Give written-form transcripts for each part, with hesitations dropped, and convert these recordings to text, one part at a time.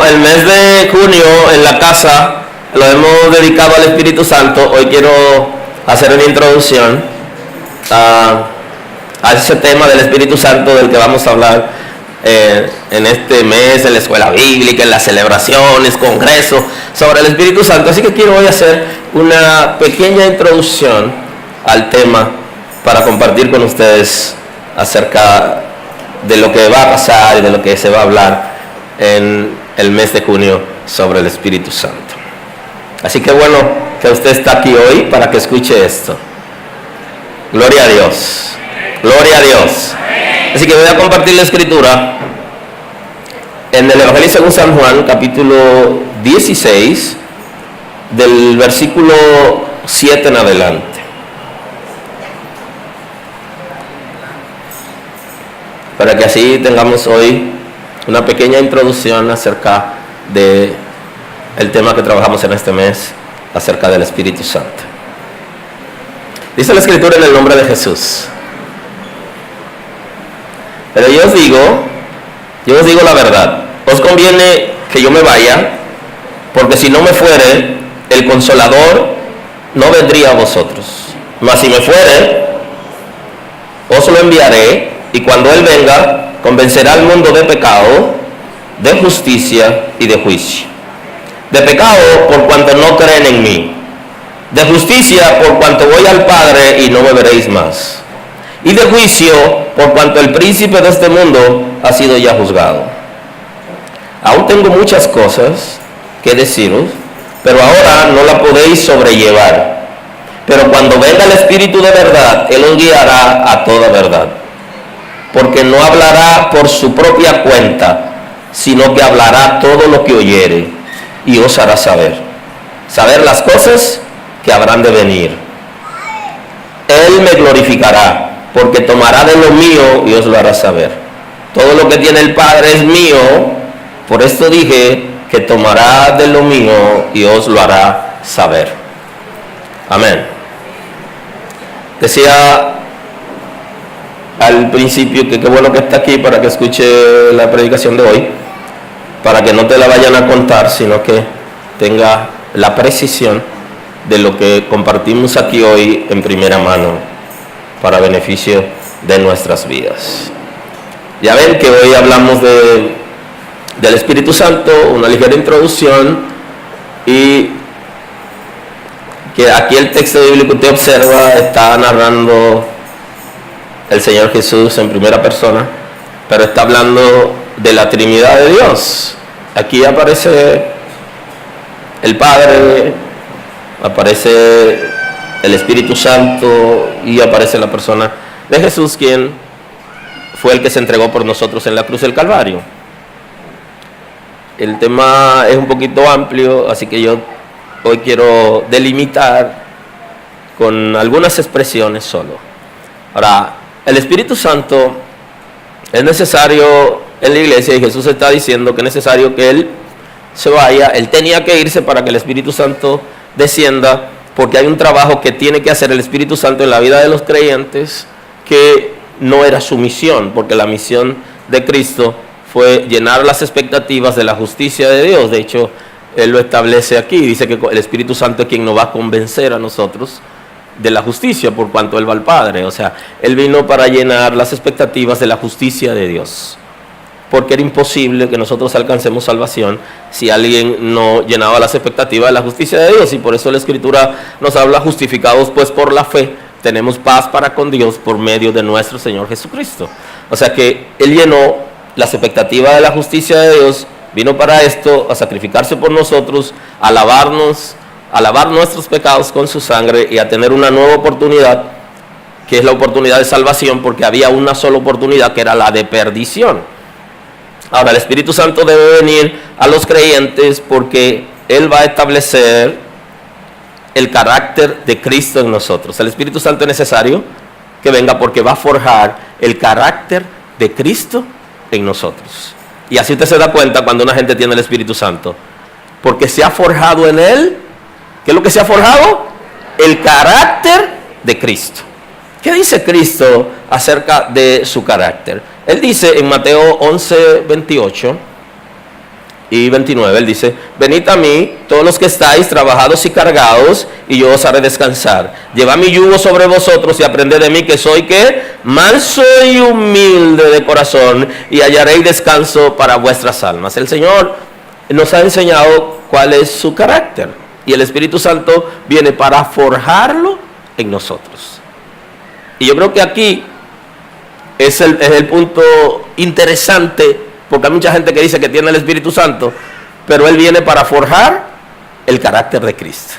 el mes de junio en la casa lo hemos dedicado al Espíritu Santo, hoy quiero hacer una introducción a ese tema del Espíritu Santo del que vamos a hablar en este mes, en la escuela bíblica, en las celebraciones, congresos, sobre el Espíritu Santo. Así que quiero hoy hacer una pequeña introducción al tema para compartir con ustedes acerca de lo que va a pasar y de lo que se va a hablar en el mes de junio sobre el Espíritu Santo. Así que bueno que usted está aquí hoy para que escuche esto. Gloria a Dios. Gloria a Dios. Así que voy a compartir la escritura en el Evangelio según San Juan, capítulo 16, del versículo 7 en adelante. Para que así tengamos hoy una pequeña introducción acerca de el tema que trabajamos en este mes, acerca del Espíritu Santo. Dice la escritura en el nombre de Jesús: pero yo os digo la verdad, os conviene que yo me vaya, porque si no me fuere, el Consolador no vendría a vosotros. Mas si me fuere, os lo enviaré, y cuando Él venga, convencerá al mundo de pecado, de justicia y de juicio. De pecado, por cuanto no creen en mí. De justicia, por cuanto voy al Padre y no me veréis más. Y de juicio, por cuanto el príncipe de este mundo ha sido ya juzgado. Aún tengo muchas cosas que deciros, pero ahora no la podéis sobrellevar. Pero cuando venga el Espíritu de verdad, Él os guiará a toda verdad. Porque no hablará por su propia cuenta, sino que hablará todo lo que oyere, y os hará saber las cosas que habrán de venir. Él me glorificará, porque tomará de lo mío y os lo hará saber. Todo lo que tiene el Padre es mío, por esto dije que tomará de lo mío y os lo hará saber. Amén. Decía al principio que qué bueno que está aquí para que escuche la predicación de hoy, para que no te la vayan a contar, sino que tenga la precisión de lo que compartimos aquí hoy en primera mano, para beneficio de nuestras vidas. Ya ven que hoy hablamos del Espíritu Santo, una ligera introducción, y que aquí el texto bíblico que usted observa está narrando el Señor Jesús en primera persona, pero está hablando de la Trinidad de Dios. Aquí aparece el Padre, aparece el Espíritu Santo y aparece la persona de Jesús, quien fue el que se entregó por nosotros en la cruz del Calvario. El tema es un poquito amplio, así que yo hoy quiero delimitar con algunas expresiones solo. Ahora, el Espíritu Santo es necesario en la iglesia, y Jesús está diciendo que es necesario que Él se vaya. Él tenía que irse para que el Espíritu Santo descienda, porque hay un trabajo que tiene que hacer el Espíritu Santo en la vida de los creyentes que no era su misión, porque la misión de Cristo fue llenar las expectativas de la justicia de Dios. De hecho, Él lo establece aquí, dice que el Espíritu Santo es quien nos va a convencer a nosotros de la justicia, por cuanto Él va al Padre. O sea, Él vino para llenar las expectativas de la justicia de Dios, porque era imposible que nosotros alcancemos salvación si alguien no llenaba las expectativas de la justicia de Dios. Y por eso la Escritura nos habla: justificados pues por la fe, tenemos paz para con Dios por medio de nuestro Señor Jesucristo. O sea que Él llenó las expectativas de la justicia de Dios, vino para esto, a sacrificarse por nosotros, a lavar nuestros pecados con su sangre y a tener una nueva oportunidad, que es la oportunidad de salvación, porque había una sola oportunidad, que era la de perdición. Ahora, el Espíritu Santo debe venir a los creyentes porque Él va a establecer el carácter de Cristo en nosotros. El Espíritu Santo es necesario que venga porque va a forjar el carácter de Cristo en nosotros. Y así usted se da cuenta cuando una gente tiene el Espíritu Santo, porque se ha forjado en Él. ¿Qué es lo que se ha forjado? El carácter de Cristo. ¿Qué dice Cristo acerca de su carácter? Él dice en Mateo 11:28, y 29, él dice: venid a mí, todos los que estáis trabajados y cargados, y yo os haré descansar. Llevad mi yugo sobre vosotros y aprended de mí, que soy ¿qué? Manso y humilde de corazón, y hallaréis descanso para vuestras almas. El Señor nos ha enseñado cuál es su carácter, y el Espíritu Santo viene para forjarlo en nosotros. Y yo creo que aquí es el punto interesante, porque hay mucha gente que dice que tiene el Espíritu Santo, pero Él viene para forjar el carácter de Cristo.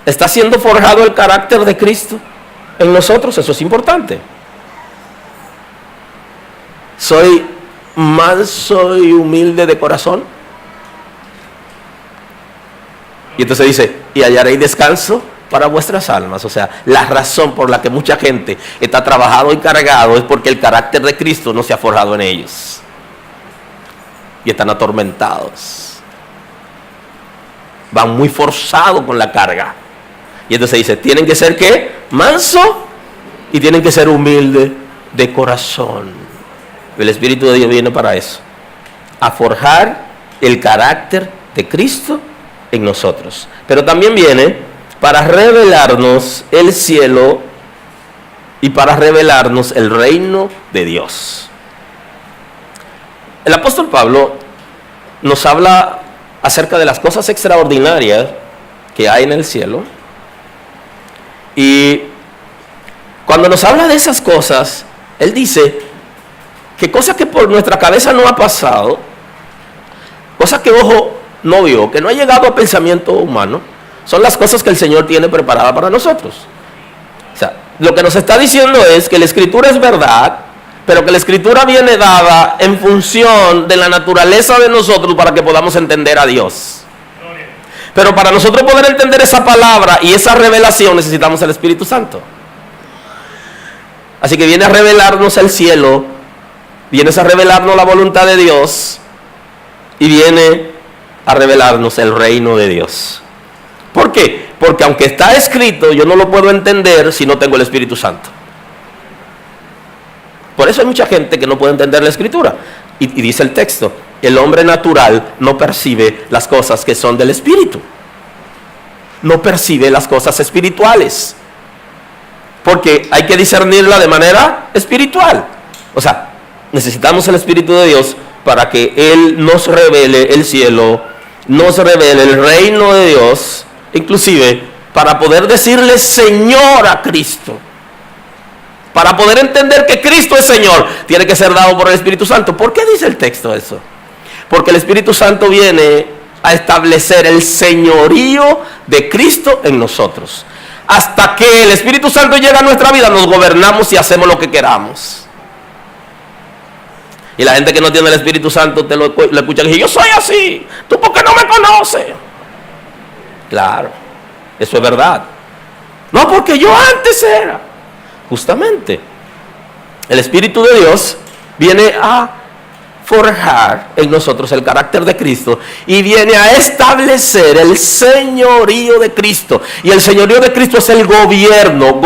¿Está siendo forjado el carácter de Cristo en nosotros? Eso es importante. ¿Soy manso y humilde de corazón? Y entonces dice: y hallaréis descanso para vuestras almas. O sea, la razón por la que mucha gente está trabajado y cargado es porque el carácter de Cristo no se ha forjado en ellos. Y están atormentados. Van muy forzados con la carga. Y entonces dice: tienen que ser ¿qué? Manso, y tienen que ser humilde de corazón. El Espíritu de Dios viene para eso, a forjar el carácter de Cristo en nosotros. Pero también viene para revelarnos el cielo y para revelarnos el reino de Dios. El apóstol Pablo nos habla acerca de las cosas extraordinarias que hay en el cielo. Y cuando nos habla de esas cosas, él dice que cosas que por nuestra cabeza no ha pasado, cosas que ojo no vio, que no ha llegado a pensamiento humano, son las cosas que el Señor tiene preparadas para nosotros. O sea, lo que nos está diciendo es que la Escritura es verdad, pero que la Escritura viene dada en función de la naturaleza de nosotros para que podamos entender a Dios. Pero para nosotros poder entender esa palabra y esa revelación necesitamos el Espíritu Santo. Así que viene a revelarnos el cielo, viene a revelarnos la voluntad de Dios y viene a revelarnos el reino de Dios. ¿Por qué? Porque aunque está escrito, yo no lo puedo entender si no tengo el Espíritu Santo. Por eso hay mucha gente que no puede entender la Escritura. Y dice el texto: el hombre natural no percibe las cosas que son del Espíritu. No percibe las cosas espirituales. Porque hay que discernirla de manera espiritual. O sea, necesitamos el Espíritu de Dios para que Él nos revele el cielo, nos revele el reino de Dios, inclusive para poder decirle Señor a Cristo. Para poder entender que Cristo es Señor, tiene que ser dado por el Espíritu Santo. ¿Por qué dice el texto eso? Porque el Espíritu Santo viene a establecer el señorío de Cristo en nosotros. Hasta que el Espíritu Santo llega a nuestra vida, nos gobernamos y hacemos lo que queramos. Y la gente que no tiene el Espíritu Santo te lo escucha y dice: yo soy así, ¿tú por qué no me conoces? Claro, eso es verdad. No, porque yo antes era. Justamente, el Espíritu de Dios viene a forjar en nosotros el carácter de Cristo y viene a establecer el señorío de Cristo. Y el señorío de Cristo es el gobierno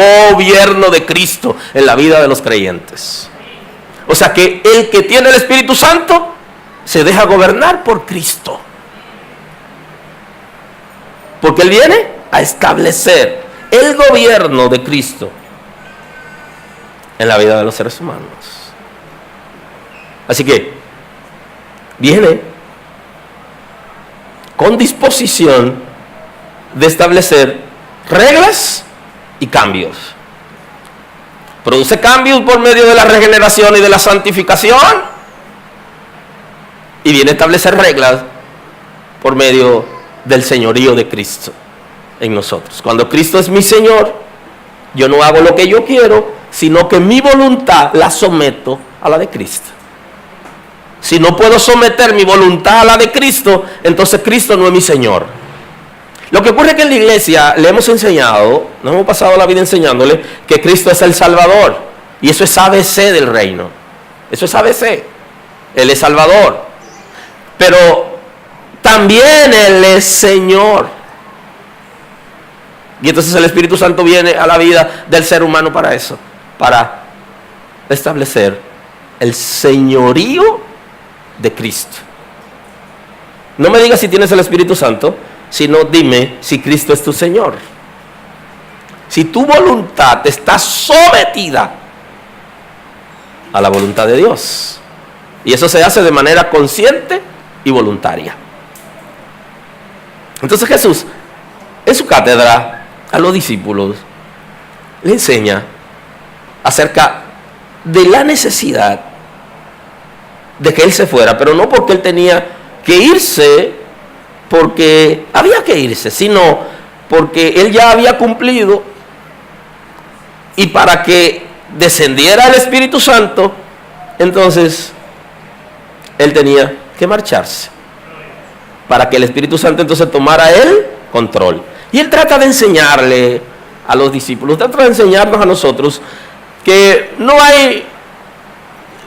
de Cristo en la vida de los creyentes. O sea que el que tiene el Espíritu Santo se deja gobernar por Cristo. Porque Él viene a establecer el gobierno de Cristo en la vida de los seres humanos. Así que viene con disposición de establecer reglas y cambios. Produce cambios por medio de la regeneración y de la santificación, y viene a establecer reglas por medio del señorío de Cristo en nosotros. Cuando Cristo es mi Señor, yo no hago lo que yo quiero, sino que mi voluntad la someto a la de Cristo. Si no puedo someter mi voluntad a la de Cristo, entonces Cristo no es mi Señor. Lo que ocurre es que en la iglesia le hemos enseñado, nos hemos pasado la vida enseñándole que Cristo es el Salvador. Y eso es ABC del reino. Eso es ABC. Él es Salvador. Pero también Él es Señor. Y entonces el Espíritu Santo viene a la vida del ser humano para eso. Para establecer el señorío de Cristo No me digas si tienes el Espíritu Santo, sino dime si Cristo es tu Señor. Si tu voluntad está sometida a la voluntad de Dios. Y eso se hace de manera consciente y voluntaria. Entonces Jesús, en su cátedra, a los discípulos, le enseña acerca de la necesidad de que Él se fuera, pero no porque Él tenía que irse, porque había que irse, sino porque Él ya había cumplido, y para que descendiera el Espíritu Santo, entonces Él tenía que marcharse, para que el Espíritu Santo entonces tomara el control. Y Él trata de enseñarle a los discípulos, trata de enseñarnos a nosotros que no hay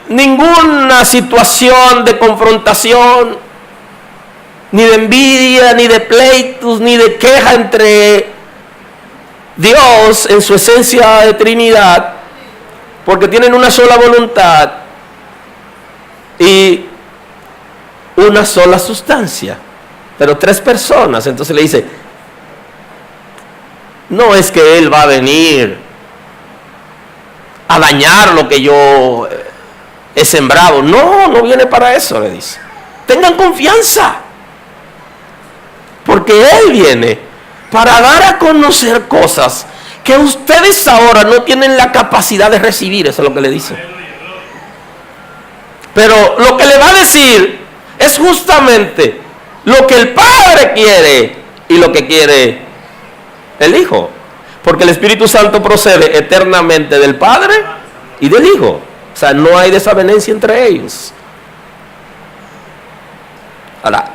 ninguna situación de confrontación, ni de envidia, ni de pleitos, ni de queja entre Dios en su esencia de Trinidad, porque tienen una sola voluntad y una sola sustancia, pero tres personas. Entonces le dice, no es que Él va a venir a dañar lo que yo he sembrado. No, no viene para eso, le dice. Tengan confianza, porque Él viene para dar a conocer cosas que ustedes ahora no tienen la capacidad de recibir. Eso es lo que le dice. Pero lo que le va a decir es justamente lo que el Padre quiere y lo que quiere el Hijo. Porque el Espíritu Santo procede eternamente del Padre y del Hijo. O sea, no hay desavenencia entre ellos. Ahora,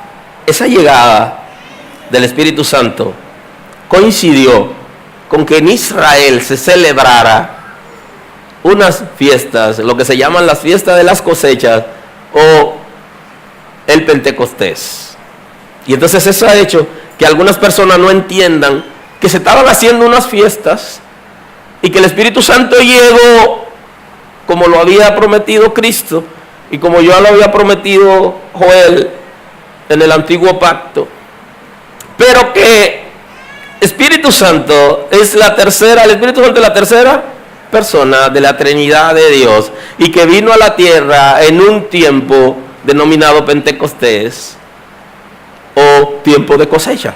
esa llegada del Espíritu Santo coincidió con que en Israel se celebrara unas fiestas, lo que se llaman las fiestas de las cosechas o el Pentecostés. Y entonces eso ha hecho que algunas personas no entiendan que se estaban haciendo unas fiestas y que el Espíritu Santo llegó como lo había prometido Cristo y como ya lo había prometido Joel en el antiguo pacto, pero que Espíritu Santo es la tercera, el Espíritu Santo es la tercera persona de la Trinidad de Dios y que vino a la tierra en un tiempo denominado Pentecostés o tiempo de cosecha,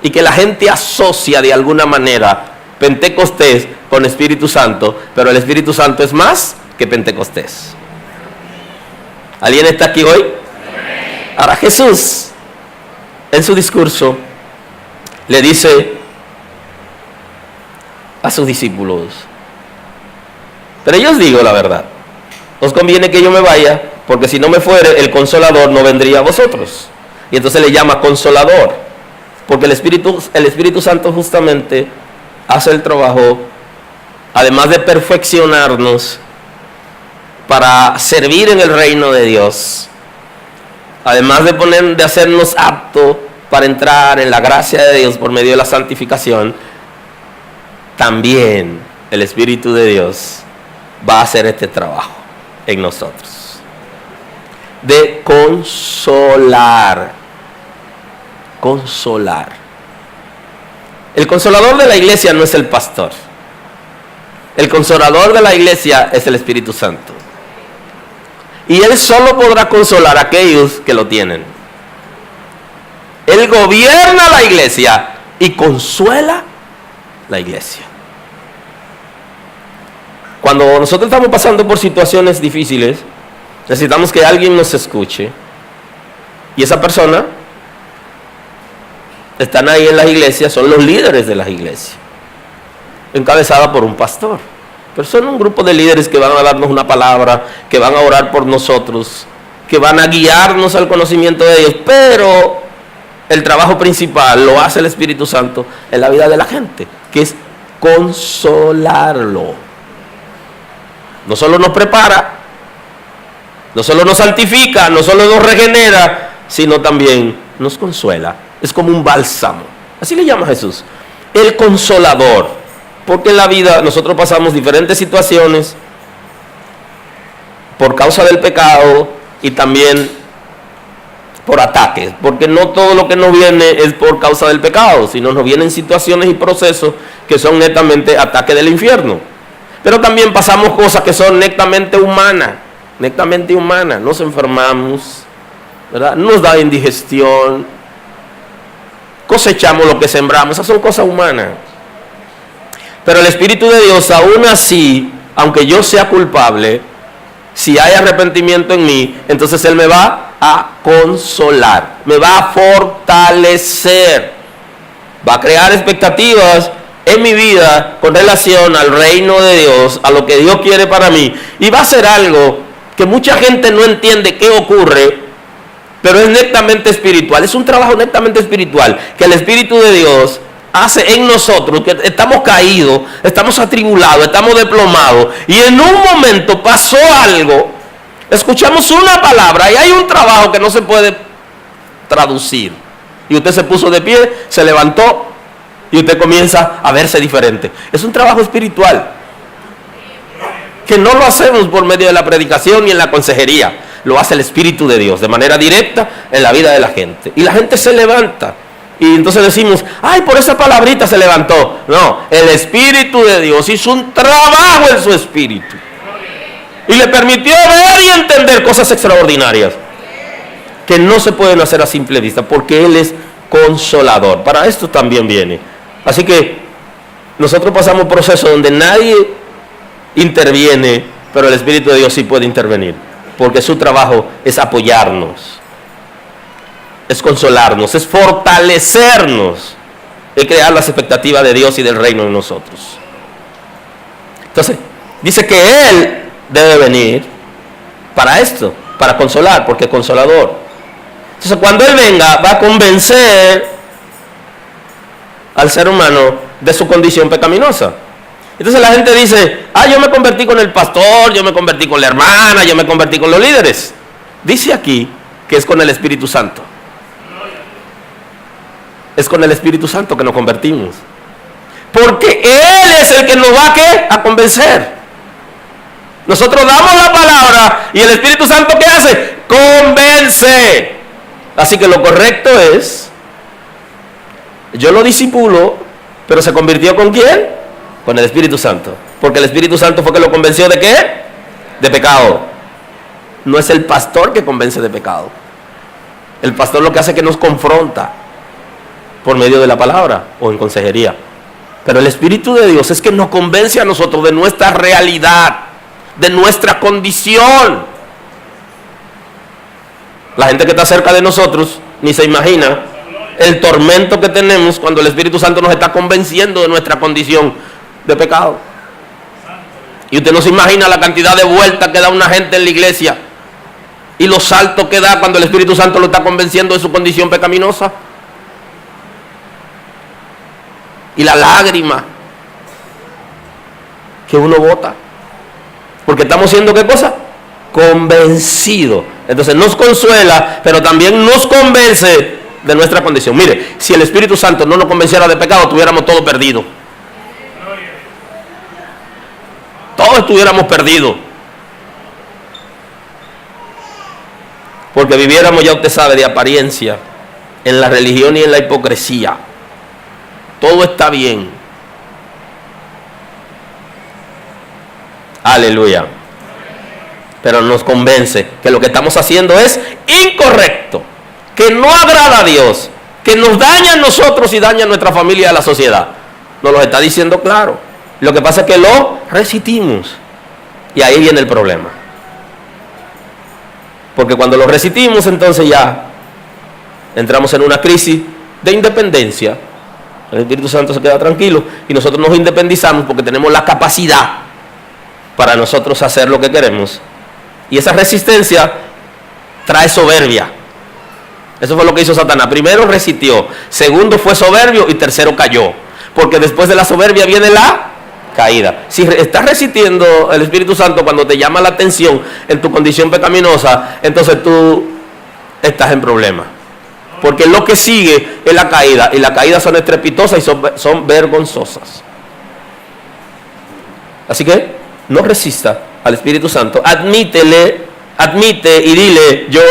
y que la gente asocia de alguna manera Pentecostés con Espíritu Santo, pero el Espíritu Santo es más que Pentecostés. ¿Alguien está aquí hoy? Ahora Jesús en su discurso le dice a sus discípulos, pero yo os digo la verdad, os conviene que yo me vaya, porque si no me fuere, el Consolador no vendría a vosotros. Y entonces le llama Consolador, porque el Espíritu Santo justamente hace el trabajo, además de perfeccionarnos para servir en el reino de Dios, además de hacernos aptos para entrar en la gracia de Dios por medio de la santificación, también el Espíritu de Dios va a hacer este trabajo en nosotros, de consolar. El consolador de la iglesia no es el pastor. El consolador de la iglesia es el Espíritu Santo. Y Él solo podrá consolar a aquellos que lo tienen. Él gobierna la iglesia y consuela la iglesia. Cuando nosotros estamos pasando por situaciones difíciles, necesitamos que alguien nos escuche. Y esa persona están ahí en las iglesias, son los líderes de las iglesias, encabezada por un pastor. Pero son un grupo de líderes que van a darnos una palabra, que van a orar por nosotros, que van a guiarnos al conocimiento de Dios. Pero el trabajo principal lo hace el Espíritu Santo en la vida de la gente, que es consolarlo. No solo nos prepara, no solo nos santifica, no solo nos regenera, sino también nos consuela. Es como un bálsamo. Así le llama Jesús, el consolador. Porque en la vida nosotros pasamos diferentes situaciones por causa del pecado y también por ataques, porque no todo lo que nos viene es por causa del pecado, sino nos vienen situaciones y procesos que son netamente ataques del infierno. Pero también pasamos cosas que son netamente humanas, nos enfermamos, ¿verdad? Nos da indigestión, cosechamos lo que sembramos, esas son cosas humanas. Pero el Espíritu de Dios, aún así, aunque yo sea culpable, si hay arrepentimiento en mí, entonces Él me va a consolar, me va a fortalecer, va a crear expectativas en mi vida con relación al reino de Dios, a lo que Dios quiere para mí, y va a ser algo que mucha gente no entiende qué ocurre, pero es netamente espiritual, es un trabajo netamente espiritual, que el Espíritu de Dios hace en nosotros, que estamos caídos, estamos atribulados, estamos desplomados, y en un momento pasó algo, escuchamos una palabra y hay un trabajo que no se puede traducir, y usted se puso de pie, se levantó y usted comienza a verse diferente. Es un trabajo espiritual que no lo hacemos por medio de la predicación ni en la consejería, lo hace el Espíritu de Dios de manera directa en la vida de la gente, y la gente se levanta. Y entonces decimos, ay, por esa palabrita se levantó. No, el Espíritu de Dios hizo un trabajo en su espíritu y le permitió ver y entender cosas extraordinarias que no se pueden hacer a simple vista, porque Él es consolador. Para esto también viene. Así que nosotros pasamos procesos donde nadie interviene, pero el Espíritu de Dios sí puede intervenir, porque su trabajo es apoyarnos, es consolarnos, es fortalecernos, es crear las expectativas de Dios y del reino en nosotros. Entonces, dice que Él debe venir para esto, para consolar, porque es consolador. Entonces, cuando Él venga, va a convencer al ser humano de su condición pecaminosa. Entonces la gente dice, yo me convertí con el pastor, yo me convertí con la hermana, yo me convertí con los líderes. Dice aquí que es con el Espíritu Santo. Es con el Espíritu Santo que nos convertimos, porque Él es el que nos va a convencer. Nosotros damos la palabra y el Espíritu Santo, ¿qué hace? Convence. Así que lo correcto es, yo lo discipulo, pero se convirtió ¿con quién? Con el Espíritu Santo, porque el Espíritu Santo fue que lo convenció ¿de qué? De pecado. No es el pastor que convence de pecado. El pastor lo que hace es que nos confronta por medio de la palabra o en consejería. Pero el Espíritu de Dios es que nos convence a nosotros de nuestra realidad, de nuestra condición. La gente que está cerca de nosotros ni se imagina el tormento que tenemos cuando el Espíritu Santo nos está convenciendo de nuestra condición de pecado. Y usted no se imagina la cantidad de vueltas que da una gente en la iglesia y los saltos que da cuando el Espíritu Santo lo está convenciendo de su condición pecaminosa. Y la lágrima que uno bota, porque estamos siendo ¿qué cosa? Convencidos. Entonces nos consuela, pero también nos convence de nuestra condición. Mire, si el Espíritu Santo no nos convenciera de pecado, estuviéramos todos perdidos. Todos estuviéramos perdidos, porque viviéramos, ya usted sabe, de apariencia, en la religión y en la hipocresía. Todo está bien. Aleluya. Pero nos convence que lo que estamos haciendo es incorrecto, que no agrada a Dios, que nos daña a nosotros y daña a nuestra familia y a la sociedad. Nos lo está diciendo claro. Lo que pasa es que lo resistimos, y ahí viene el problema. Porque cuando lo resistimos, entonces ya entramos en una crisis de independencia. El Espíritu Santo se queda tranquilo y nosotros nos independizamos porque tenemos la capacidad para nosotros hacer lo que queremos. Y esa resistencia trae soberbia. Eso fue lo que hizo Satanás. Primero resistió, segundo fue soberbio y tercero cayó. Porque después de la soberbia viene la caída. Si estás resistiendo el Espíritu Santo cuando te llama la atención en tu condición pecaminosa, entonces tú estás en problemas. Porque lo que sigue es la caída, y las caídas son estrepitosas y son vergonzosas. Así que no resista al Espíritu Santo, admite y dile, yo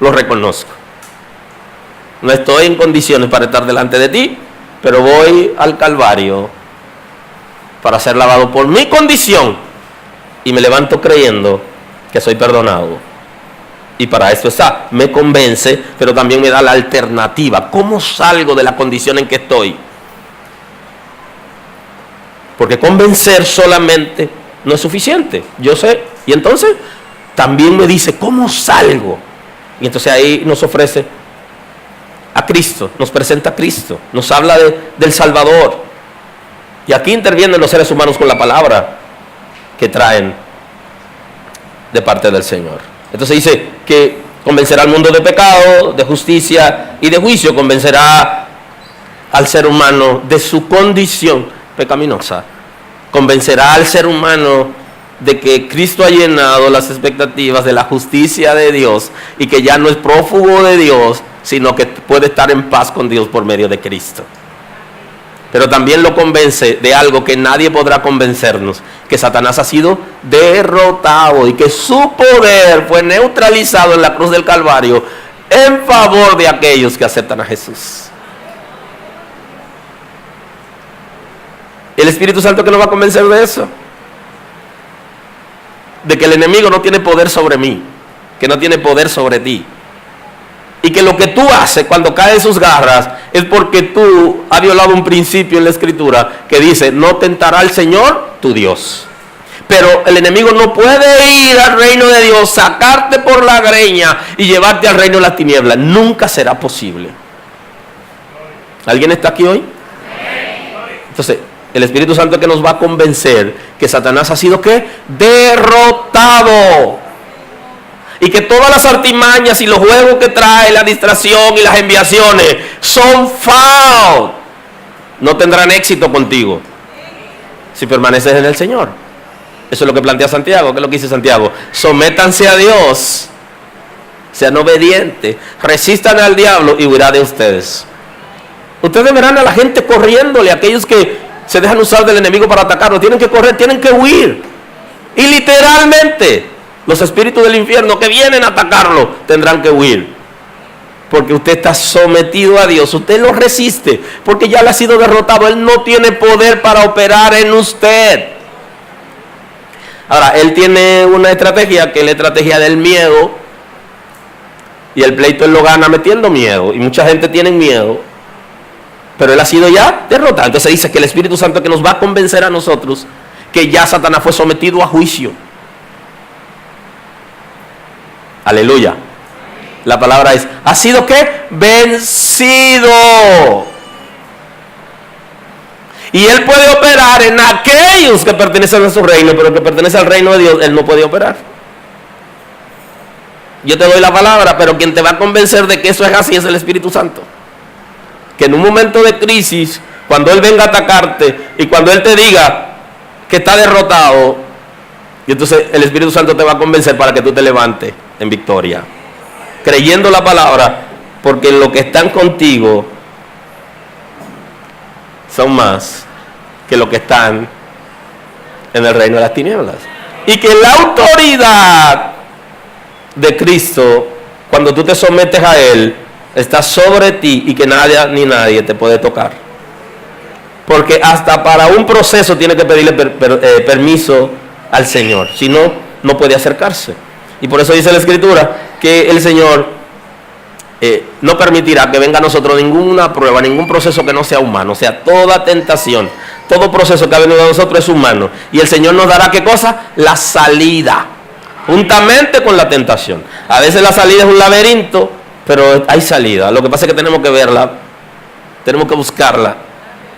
lo reconozco. No estoy en condiciones para estar delante de ti, pero voy al Calvario para ser lavado por mi condición y me levanto creyendo que soy perdonado. Y para esto está, me convence, pero también me da la alternativa. ¿Cómo salgo de la condición en que estoy? Porque convencer solamente no es suficiente, yo sé. Y entonces también me dice, ¿cómo salgo? Y entonces ahí nos ofrece a Cristo, nos presenta a Cristo, nos habla del Salvador. Y aquí intervienen los seres humanos con la palabra que traen de parte del Señor. Entonces dice que convencerá al mundo de pecado, de justicia y de juicio. Convencerá al ser humano de su condición pecaminosa. Convencerá al ser humano de que Cristo ha llenado las expectativas de la justicia de Dios y que ya no es prófugo de Dios, sino que puede estar en paz con Dios por medio de Cristo. Pero también lo convence de algo que nadie podrá convencernos, que Satanás ha sido derrotado y que su poder fue neutralizado en la cruz del Calvario en favor de aquellos que aceptan a Jesús. El Espíritu Santo, que nos va a convencer de eso, de que el enemigo no tiene poder sobre mí, que no tiene poder sobre ti, y que lo que tú haces cuando caes en sus garras es porque tú has violado un principio en la Escritura que dice: no tentará al Señor tu Dios. Pero el enemigo no puede ir al reino de Dios, sacarte por la greña y llevarte al reino de las tinieblas. Nunca será posible. ¿Alguien está aquí hoy? Entonces, el Espíritu Santo, que nos va a convencer que Satanás ha sido ¿qué? Derrotado. Y que todas las artimañas y los juegos que trae, la distracción y las enviaciones son foul. No tendrán éxito contigo si permaneces en el Señor. Eso es lo que plantea Santiago. ¿Qué es lo que dice Santiago? Sométanse a Dios, sean obedientes, resistan al diablo y huirá de ustedes. Ustedes verán a la gente corriéndole, a aquellos que se dejan usar del enemigo para atacarlo. Tienen que correr, tienen que huir. Y literalmente, los espíritus del infierno que vienen a atacarlo tendrán que huir. Porque usted está sometido a Dios. Usted lo resiste porque ya le ha sido derrotado. Él no tiene poder para operar en usted. Ahora, él tiene una estrategia que es la estrategia del miedo. Y el pleito él lo gana metiendo miedo. Y mucha gente tiene miedo. Pero él ha sido ya derrotado. Entonces dice que el Espíritu Santo, que nos va a convencer a nosotros que ya Satanás fue sometido a juicio. Aleluya. La palabra es, ¿ha sido qué? Vencido. Y él puede operar en aquellos que pertenecen a su reino, pero el que pertenece al reino de Dios, él no puede operar. Yo te doy la palabra, pero quien te va a convencer de que eso es así es el Espíritu Santo. Que en un momento de crisis, cuando él venga a atacarte y cuando él te diga que está derrotado, y entonces el Espíritu Santo te va a convencer para que tú te levantes en victoria, creyendo la palabra, porque los que están contigo son más que los que están en el reino de las tinieblas. Y que la autoridad de Cristo, cuando tú te sometes a Él, está sobre ti y que nadie ni nadie te puede tocar. Porque hasta para un proceso tiene que pedirle permiso al Señor, si no, no puede acercarse. Y por eso dice la Escritura que el Señor no permitirá que venga a nosotros ninguna prueba, ningún proceso que no sea humano. O sea, toda tentación, todo proceso que ha venido a nosotros es humano. Y el Señor nos dará ¿qué cosa? La salida, juntamente con la tentación. A veces la salida es un laberinto, pero hay salida. Lo que pasa es que tenemos que verla, tenemos que buscarla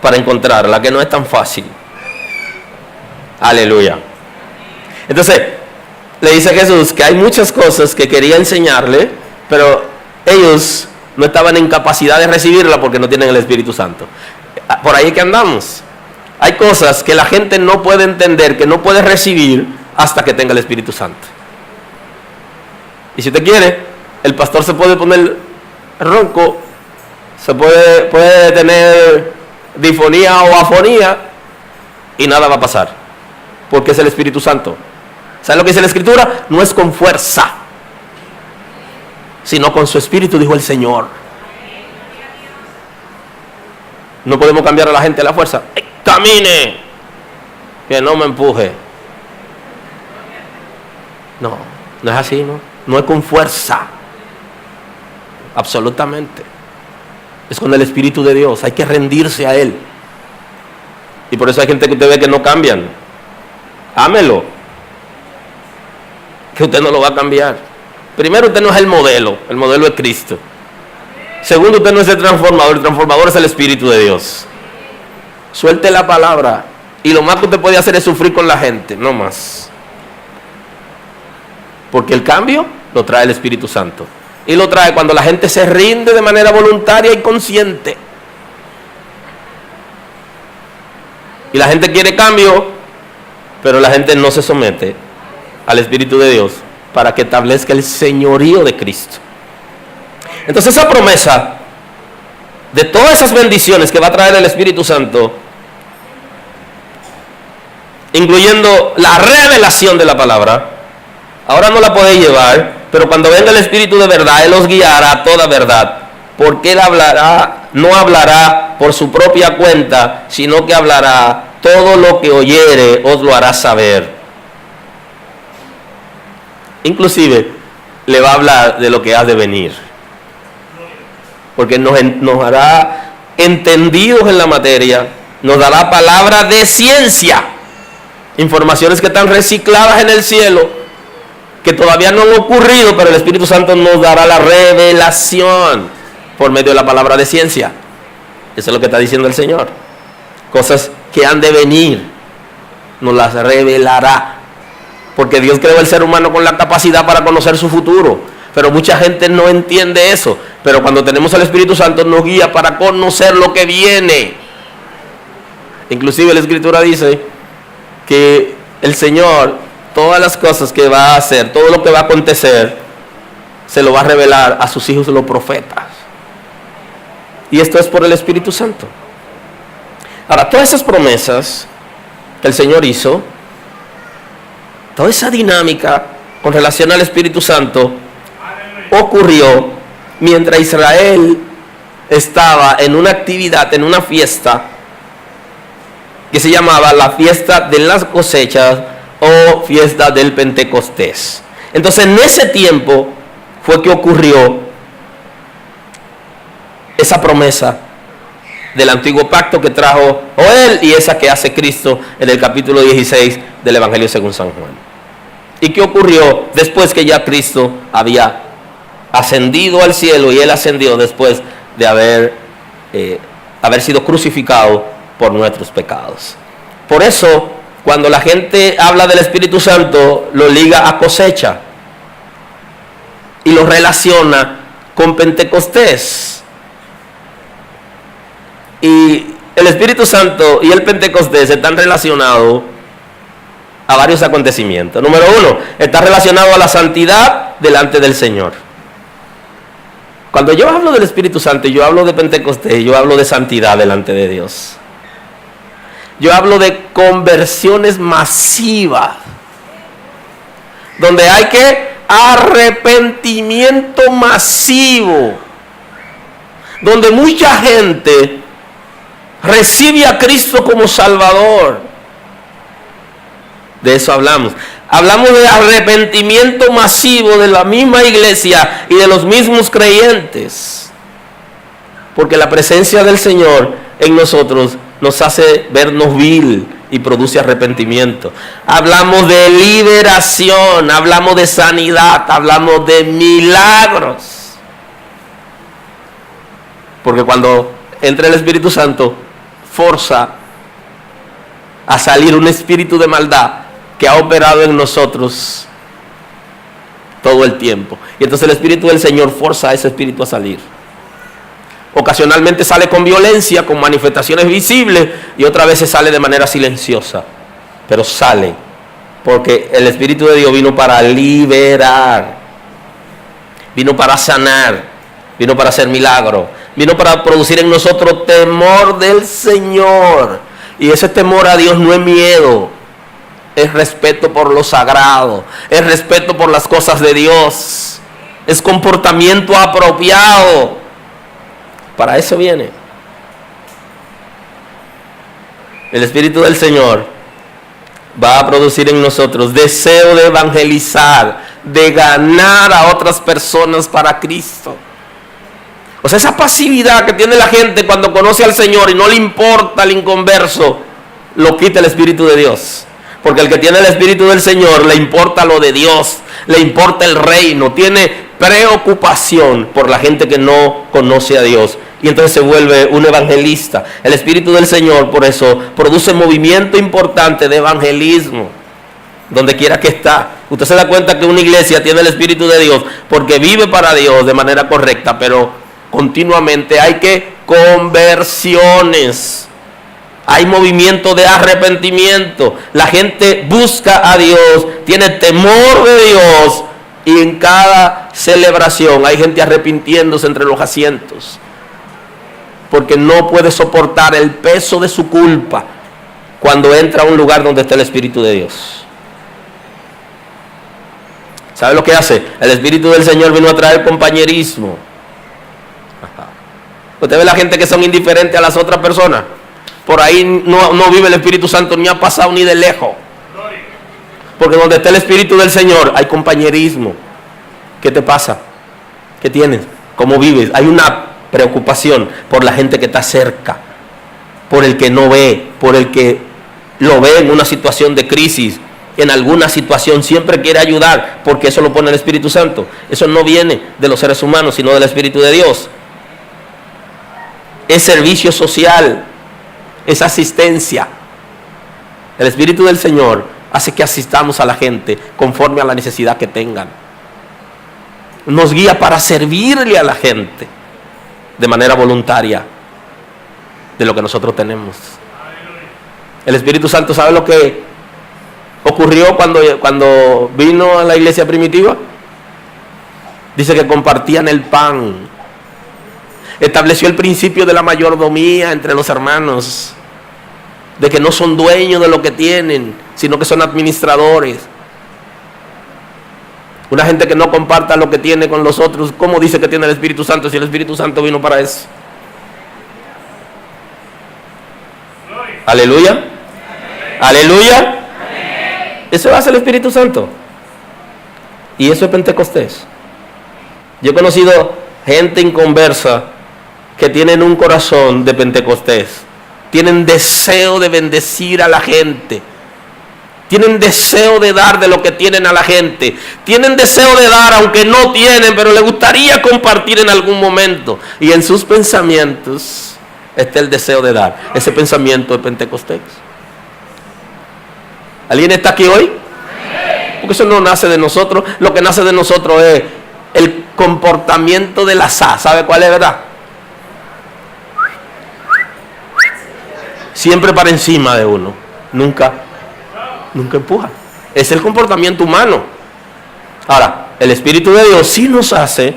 para encontrarla, que no es tan fácil. Aleluya. Entonces, le dice Jesús que hay muchas cosas que quería enseñarle, pero ellos no estaban en capacidad de recibirla porque no tienen el Espíritu Santo. Por ahí que andamos. Hay cosas que la gente no puede entender, que no puede recibir hasta que tenga el Espíritu Santo. Y si usted quiere, el pastor se puede poner ronco, se puede tener difonía o afonía y nada va a pasar, porque es el Espíritu Santo. ¿Sabe lo que dice la Escritura? No es con fuerza, sino con su espíritu, dijo el Señor. No podemos cambiar a la gente a la fuerza. ¡Camine! Que no me empuje. No, no es así, ¿no? No es con fuerza. Absolutamente. Es con el Espíritu de Dios. Hay que rendirse a Él. Y por eso hay gente que usted ve que no cambian. Ámelo. Que usted no lo va a cambiar. Primero, usted no es el modelo es Cristo. Segundo, usted no es el transformador es el Espíritu de Dios. Suelte la palabra. Y lo más que usted puede hacer es sufrir con la gente, no más. Porque el cambio lo trae el Espíritu Santo. Y lo trae cuando la gente se rinde de manera voluntaria y consciente. Y la gente quiere cambio, pero la gente no se somete al Espíritu de Dios para que establezca el señorío de Cristo. Entonces esa promesa de todas esas bendiciones que va a traer el Espíritu Santo, incluyendo la revelación de la palabra, ahora no la podéis llevar, pero cuando venga el Espíritu de verdad, Él os guiará a toda verdad, porque Él no hablará por su propia cuenta, sino que hablará todo lo que oyere, os lo hará saber. Inclusive, le va a hablar de lo que ha de venir, porque nos hará entendidos en la materia, nos dará palabra de ciencia, informaciones que están recicladas en el cielo, que todavía no han ocurrido, pero el Espíritu Santo nos dará la revelación por medio de la palabra de ciencia. Eso es lo que está diciendo el Señor. Cosas que han de venir, nos las revelará. Porque Dios creó al ser humano con la capacidad para conocer su futuro. Pero mucha gente no entiende eso. Pero cuando tenemos al Espíritu Santo nos guía para conocer lo que viene. Inclusive la Escritura dice que el Señor, todas las cosas que va a hacer, todo lo que va a acontecer, se lo va a revelar a sus hijos los profetas. Y esto es por el Espíritu Santo. Ahora, todas esas promesas que el Señor hizo, toda esa dinámica con relación al Espíritu Santo, ocurrió mientras Israel estaba en una actividad, en una fiesta, que se llamaba la fiesta de las cosechas, o fiesta del Pentecostés. Entonces en ese tiempo fue que ocurrió esa promesa del antiguo pacto que trajo Joel y esa que hace Cristo en el capítulo 16 del Evangelio según San Juan. ¿Y qué ocurrió después que ya Cristo había ascendido al cielo? Y Él ascendió después de haber sido crucificado por nuestros pecados. Por eso, cuando la gente habla del Espíritu Santo, lo liga a cosecha y lo relaciona con Pentecostés. Y el Espíritu Santo y el Pentecostés están relacionados a varios acontecimientos. Número uno, está relacionado a la santidad delante del Señor. Cuando yo hablo del Espíritu Santo y yo hablo de Pentecostés, yo hablo de santidad delante de Dios. Yo hablo de conversiones masivas, donde hay que arrepentimiento masivo, donde mucha gente recibe a Cristo como Salvador. De eso hablamos. Hablamos de arrepentimiento masivo de la misma iglesia y de los mismos creyentes, porque la presencia del Señor en nosotros nos hace vernos vil y produce arrepentimiento. Hablamos de liberación, hablamos de sanidad, hablamos de milagros. Porque cuando entra el Espíritu Santo, forza a salir un espíritu de maldad que ha operado en nosotros todo el tiempo. Y entonces el Espíritu del Señor forza a ese espíritu a salir. Ocasionalmente sale con violencia, con manifestaciones visibles, y otras veces sale de manera silenciosa. Pero sale, porque el Espíritu de Dios vino para liberar, vino para sanar, vino para hacer milagros, vino para producir en nosotros temor del Señor. Y ese temor a Dios no es miedo, es respeto por lo sagrado, es respeto por las cosas de Dios. es comportamiento apropiado. Para eso viene. El Espíritu del Señor va a producir en nosotros deseo de evangelizar, de ganar a otras personas para Cristo. O sea, esa pasividad que tiene la gente cuando conoce al Señor y no le importa el inconverso, lo quita el Espíritu de Dios. Porque el que tiene el Espíritu del Señor le importa lo de Dios, le importa el reino, tiene preocupación por la gente que no conoce a Dios. Y entonces se vuelve un evangelista. El Espíritu del Señor, por eso, produce movimiento importante de evangelismo, donde quiera que está. Usted se da cuenta que una iglesia tiene el Espíritu de Dios porque vive para Dios de manera correcta, pero continuamente hay que conversiones. Hay movimiento de arrepentimiento. La gente busca a Dios, tiene temor de Dios, y en cada celebración hay gente arrepintiéndose entre los asientos, porque no puede soportar el peso de su culpa cuando entra a un lugar donde está el Espíritu de Dios. ¿Sabe lo que hace? El Espíritu del Señor vino a traer compañerismo. Usted ve la gente que son indiferentes a las otras personas. Por ahí no vive el Espíritu Santo, ni ha pasado ni de lejos. Porque donde está el Espíritu del Señor hay compañerismo. ¿Qué te pasa? ¿Qué tienes? ¿Cómo vives? Hay una preocupación por la gente que está cerca, por el que no ve, por el que lo ve en una situación de crisis, en alguna situación, siempre quiere ayudar, porque eso lo pone el Espíritu Santo. Eso no viene de los seres humanos, sino del Espíritu de Dios. Es servicio social, es asistencia. El Espíritu del Señor hace que asistamos a la gente conforme a la necesidad que tengan. Nos guía para servirle a la gente de manera voluntaria de lo que nosotros tenemos. El Espíritu Santo, ¿sabe lo que ocurrió cuando vino a la iglesia primitiva? Dice que compartían el pan. Estableció el principio de la mayordomía entre los hermanos, de que no son dueños de lo que tienen, sino que son administradores. Una gente que no comparta lo que tiene con los otros, ¿cómo dice que tiene el Espíritu Santo si el Espíritu Santo vino para eso? Aleluya. Aleluya. Eso hace el Espíritu Santo. Y eso es Pentecostés. Yo he conocido gente inconversa que tienen un corazón de Pentecostés. Tienen deseo de bendecir a la gente. Tienen deseo de dar de lo que tienen a la gente. Tienen deseo de dar aunque no tienen, pero les gustaría compartir en algún momento. Y en sus pensamientos está el deseo de dar. Ese pensamiento de Pentecostés. ¿Alguien está aquí hoy? Porque eso no nace de nosotros. Lo que nace de nosotros es el comportamiento del azar. ¿Sabe cuál es, verdad? Siempre para encima de uno. Nunca empuja. Es el comportamiento humano. Ahora, el Espíritu de Dios sí nos hace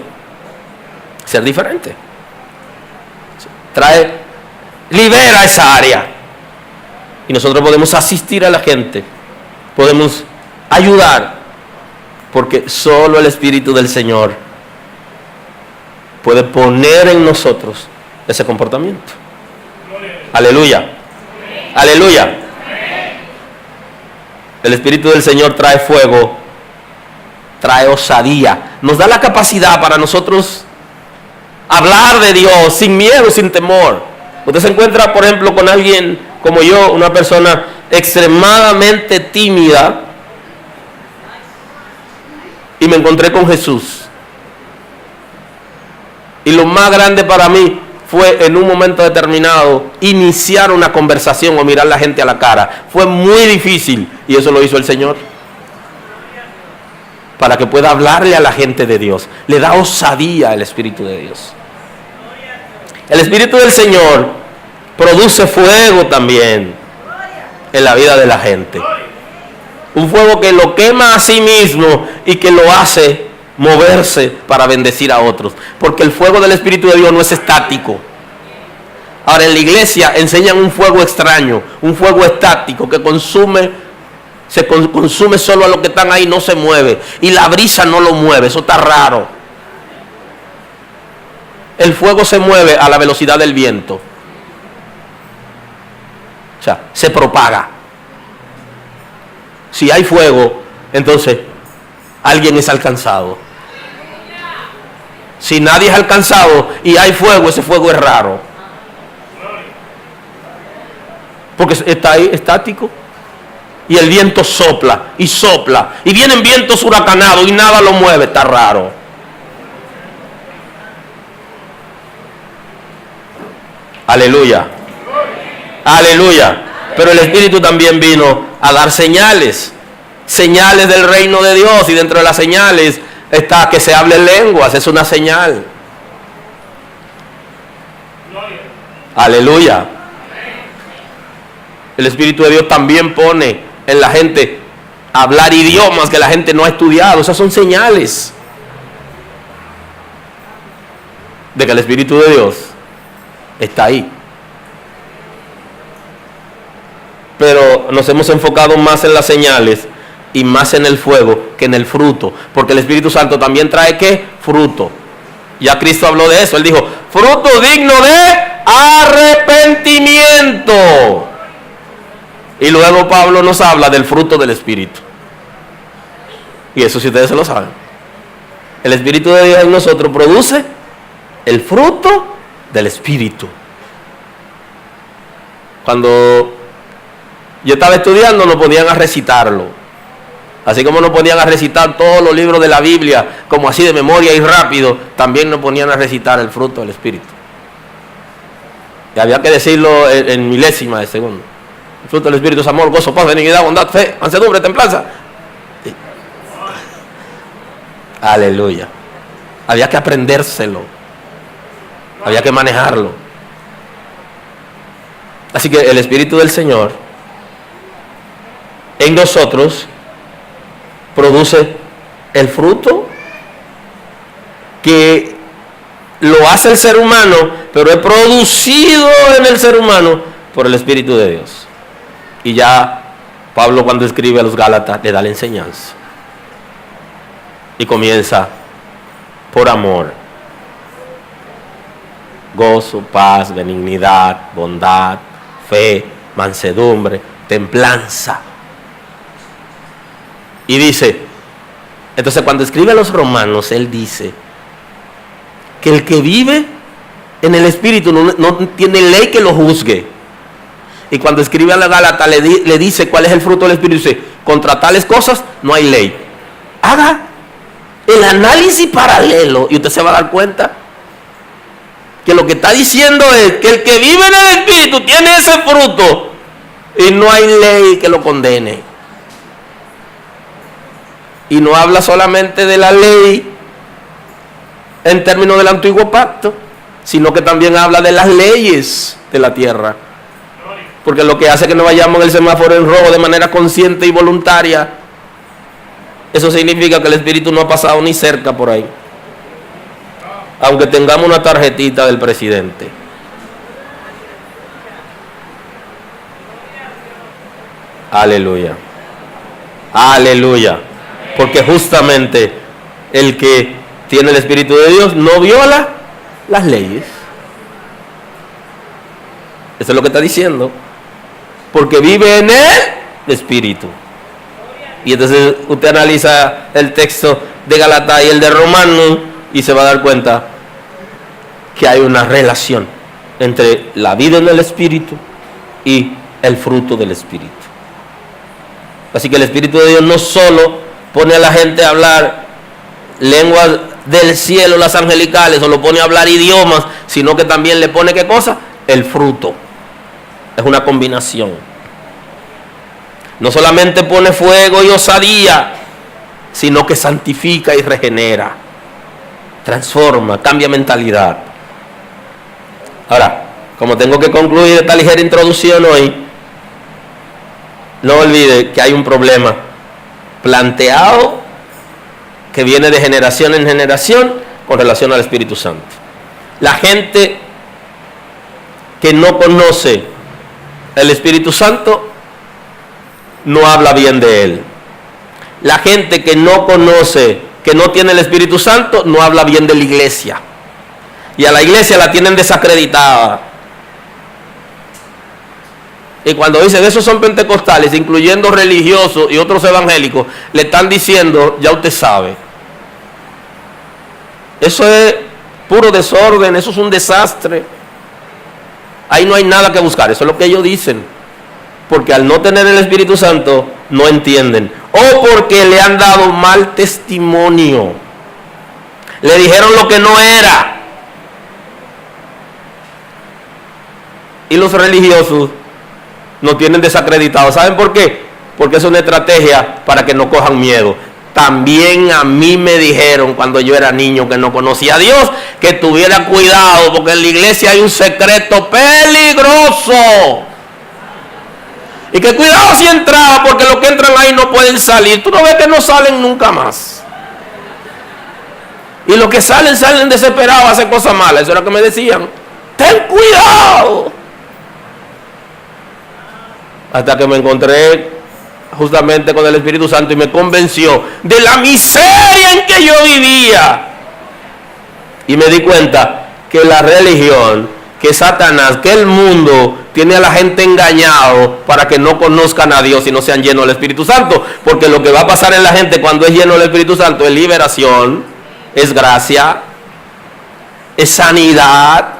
ser diferente. Libera esa área. Y nosotros podemos asistir a la gente. Podemos ayudar. Porque solo el Espíritu del Señor puede poner en nosotros ese comportamiento. Aleluya. Aleluya. El Espíritu del Señor trae fuego, trae osadía, nos da la capacidad para nosotros hablar de Dios sin miedo, sin temor. Usted se encuentra, por ejemplo, con alguien como yo, una persona extremadamente tímida, y me encontré con Jesús. Y lo más grande para mí fue en un momento determinado iniciar una conversación o mirar a la gente a la cara. Fue muy difícil y eso lo hizo el Señor. Para que pueda hablarle a la gente de Dios. Le da osadía al Espíritu de Dios. El Espíritu del Señor produce fuego también en la vida de la gente. Un fuego que lo quema a sí mismo y que lo hace moverse para bendecir a otros. Porque el fuego del Espíritu de Dios no es estático. Ahora en la iglesia enseñan un fuego extraño, un fuego estático que consume solo a los que están ahí, no se mueve. Y la brisa no lo mueve, eso está raro. el fuego se mueve a la velocidad del viento. O sea, se propaga. Si hay fuego, entonces alguien es alcanzado. Si nadie es alcanzado y hay fuego, ese fuego es raro. Porque está ahí estático. Y el viento sopla y sopla. Y vienen vientos huracanados y nada lo mueve. Está raro. Aleluya. Aleluya. Pero el Espíritu también vino a dar señales. Señales del reino de Dios. Y dentro de las señales está que se hable lenguas. Es una señal. Aleluya. El Espíritu de Dios también pone en la gente hablar idiomas que la gente no ha estudiado. Esas son señales de que el Espíritu de Dios está ahí. Pero nos hemos enfocado más en las señales y más en el fuego que en el fruto. Porque el Espíritu Santo también trae ¿qué? Fruto. Ya Cristo habló de eso. Él dijo, fruto digno de arrepentimiento. Y luego Pablo nos habla del fruto del Espíritu. Y eso si ustedes se lo saben. El Espíritu de Dios en nosotros produce el fruto del Espíritu. Cuando yo estaba estudiando nos ponían a recitarlo. Así como nos ponían a recitar todos los libros de la Biblia, como así de memoria y rápido, también nos ponían a recitar el fruto del Espíritu. Y había que decirlo en milésima de segundo. El fruto del Espíritu es amor, gozo, paz, benignidad, bondad, fe, mansedumbre, templanza. Sí. Aleluya. Había que aprendérselo. Había que manejarlo. Así que el Espíritu del Señor en nosotros produce el fruto que lo hace el ser humano, pero es producido en el ser humano por el Espíritu de Dios. Y ya Pablo cuando escribe a los Gálatas le da la enseñanza. Y comienza por amor. Gozo, paz, benignidad, bondad, fe, mansedumbre, templanza. Y dice, entonces cuando escribe a los romanos, él dice que el que vive en el Espíritu no tiene ley que lo juzgue. Y cuando escribe a la Gálatas le dice cuál es el fruto del Espíritu. Dice, contra tales cosas no hay ley. Haga el análisis paralelo y usted se va a dar cuenta que lo que está diciendo es que el que vive en el Espíritu tiene ese fruto y no hay ley que lo condene. Y no habla solamente de la ley en términos del antiguo pacto, sino que también habla de las leyes de la tierra. Porque lo que hace que no vayamos en el semáforo en rojo de manera consciente y voluntaria, eso significa que el Espíritu no ha pasado ni cerca por ahí. Aunque tengamos una tarjetita del presidente. Aleluya. Aleluya. Porque justamente el que tiene el Espíritu de Dios no viola las leyes. Eso es lo que está diciendo. Porque vive en el Espíritu. Y entonces usted analiza el texto de Gálatas y el de Romanos y se va a dar cuenta que hay una relación entre la vida en el Espíritu y el fruto del Espíritu. Así que el Espíritu de Dios no solo pone a la gente a hablar lenguas del cielo, las angelicales, o lo pone a hablar idiomas, sino que también le pone, ¿qué cosa? El fruto. Es una combinación. No solamente pone fuego y osadía, sino que santifica y regenera, transforma, cambia mentalidad. Ahora, como tengo que concluir esta ligera introducción hoy, no olvide que hay un problema planteado que viene de generación en generación con relación al Espíritu Santo. La gente que no conoce el Espíritu Santo no habla bien de él. La gente que no conoce, que no tiene el Espíritu Santo, no habla bien de la iglesia. y a la iglesia la tienen desacreditada. Y cuando dicen esos son pentecostales, incluyendo religiosos y otros evangélicos, le están diciendo, ya usted sabe. Eso es puro desorden, eso es un desastre. Ahí no hay nada que buscar, eso es lo que ellos dicen. Porque al no tener el Espíritu Santo, no entienden. O porque le han dado mal testimonio. Le dijeron lo que no era. Y los religiosos no tienen desacreditado. ¿Saben por qué? Porque es una estrategia para que no cojan miedo. También a mí me dijeron cuando yo era niño que no conocía a Dios, que tuviera cuidado porque en la iglesia hay un secreto peligroso. Y que cuidado si entraba, porque los que entran ahí no pueden salir. Tú no ves que no salen nunca más. Y los que salen desesperados a hacer cosas malas. Eso era lo que me decían. Ten cuidado. Hasta que me encontré justamente con el Espíritu Santo y me convenció de la miseria en que yo vivía. Y me di cuenta que la religión, que Satanás, que el mundo tiene a la gente engañado para que no conozcan a Dios y no sean llenos del Espíritu Santo. Porque lo que va a pasar en la gente cuando es lleno del Espíritu Santo es liberación, es gracia, es sanidad,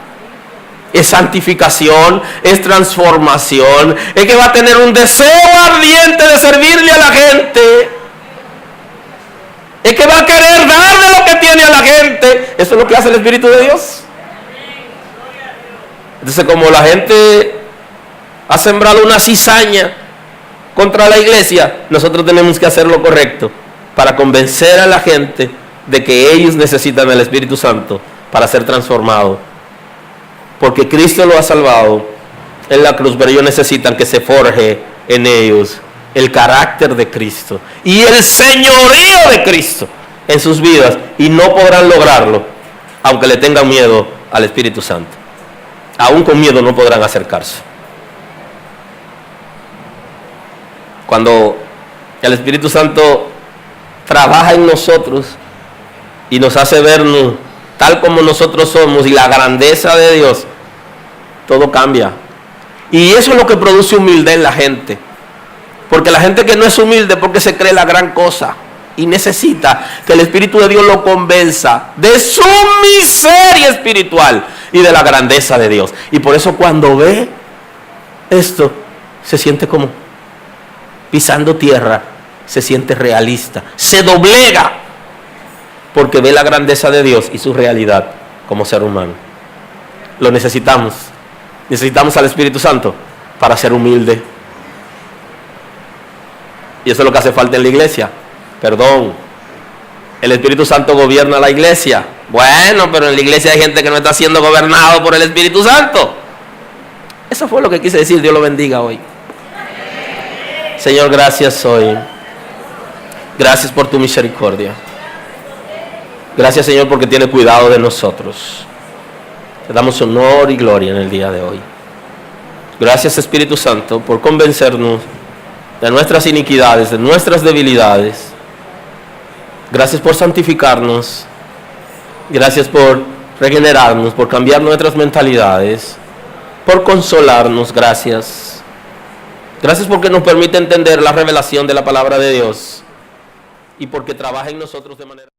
es santificación, es transformación. Es que va a tener un deseo ardiente de servirle a la gente. Es que va a querer darle lo que tiene a la gente. Eso es lo que hace el Espíritu de Dios. Entonces, como la gente ha sembrado una cizaña contra la iglesia, nosotros tenemos que hacer lo correcto para convencer a la gente de que ellos necesitan el Espíritu Santo para ser transformados. Porque Cristo lo ha salvado en la cruz, pero ellos necesitan que se forje en ellos el carácter de Cristo y el señorío de Cristo en sus vidas, y no podrán lograrlo aunque le tengan miedo al Espíritu Santo. Aún con miedo no podrán acercarse. Cuando el Espíritu Santo trabaja en nosotros y nos hace vernos tal como nosotros somos y la grandeza de Dios, todo cambia. Y eso es lo que produce humildad en la gente. Porque la gente que no es humilde porque se cree la gran cosa y necesita que el Espíritu de Dios lo convenza de su miseria espiritual y de la grandeza de Dios. Y por eso cuando ve esto, se siente como pisando tierra, se siente realista, se doblega, porque ve la grandeza de Dios y su realidad como ser humano. Lo necesitamos. Necesitamos al Espíritu Santo para ser humilde. Y eso es lo que hace falta en la iglesia. Perdón, el Espíritu Santo gobierna la iglesia. Bueno, pero en la iglesia hay gente que no está siendo gobernado por el Espíritu Santo. Eso fue lo que quise decir. Dios lo bendiga hoy. Señor, gracias hoy. Gracias por tu misericordia. Gracias, Señor, porque tiene cuidado de nosotros. Te damos honor y gloria en el día de hoy. Gracias, Espíritu Santo, por convencernos de nuestras iniquidades, de nuestras debilidades. Gracias por santificarnos. Gracias por regenerarnos, por cambiar nuestras mentalidades, por consolarnos. Gracias. Gracias porque nos permite entender la revelación de la palabra de Dios y porque trabaja en nosotros de manera